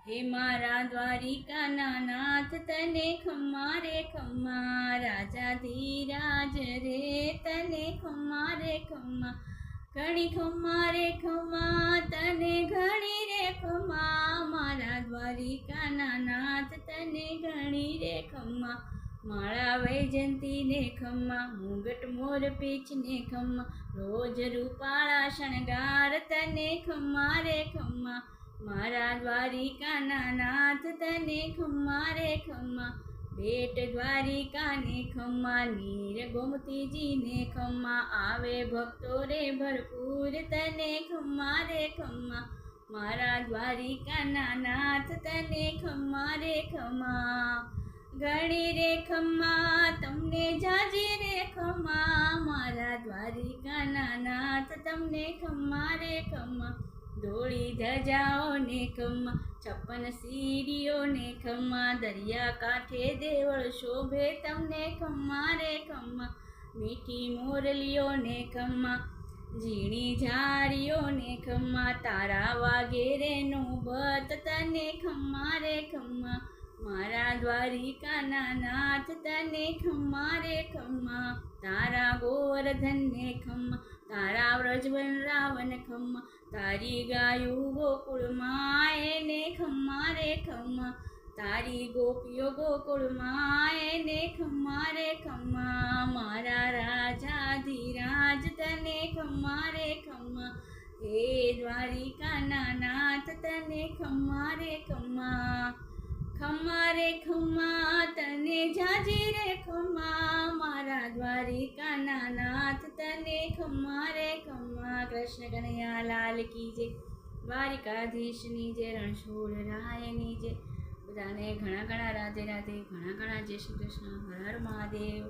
હે મારા દ્વારિકાના નાથ તને ખમ્મા રે ખમ્મા, રાજા ધીરાજ રે તને ખમ્મા રે ખમ્મા, ઘણી ખમ્મા રે ખમ્મા તને ઘણી રે ખમ્મા, મારા દ્વારિકાના નાથ તને ઘણી રે ખમ્મા, માળા વૈજંતી ને ખમ્મા, મુગટ મોર પીછ ને ખમ્મા, રોજ રૂપાળા શણગાર તને ખમ્મા રે ખમ્મા, મારા દ્વારિકાના નાથ તને ખમ્મા રે ખમ્મા, બેટ દ્વારિકાને ખમ્મા, નીર ગોમતીજીને ખમ્મા, આવે ભક્તો રે ભરપૂર તને ખમ્મા રે ખમ્મા, મારા દ્વારિકાના નાથ તને ખમ્મા રે ખમ્મા, ઘણી રે ખમ્મા તમને જાજી રે ખમ્મા, મારા દ્વારિકાના નાથ તમને ખમ્મા રે ખમ્મા, ધોળી ધજાઓને ખમ્મા, 56 સીડીઓને ખમ્મા, દરિયા કાંઠે દેવળ શોભે તમને ખમ્મા રે ખમ્મા, મીઠી મોરલીઓને ખમ્મા, ઝીણી ઝારીઓને ખમ્મા, તારા વાગેરેનો બત તને ખમ્મા રે ખમ્મા, મારા દ્વારિકાના નાથ તને ખમ્મા રે ખમ્મા, તારા ગોવર્ધનને ખમ્મા, તારા વ્રજવન રાવણ ખમ્મા, તારી ગાયું ગોકુળમાં એને ખમ્મા રે ખમ્મા, તારી ગોપીઓ ગોકુળમાં એને ખમ્મા રે ખમ્મા, મારા રાજાધિરાજ તને ખમ્મા રે ખમ્મા, હે દ્વારિકાના નાથ તને ખમ્મા રે ખમ્મા, ખમ્મા રે ખમ્મા તને જાજી રે ખમ્મા, મારા દ્વારિકાના નાથ તને ખમ્મા રે ખમ્મા, કૃષ્ણ કનૈયા લાલ કી જય, દ્વારિકાધીશની જય, રણછોડ રાયની જય, બધાને ઘણા ઘણા રાધે રાધે, ઘણા ઘણા જય શ્રી કૃષ્ણ, હર હર મહાદેવ।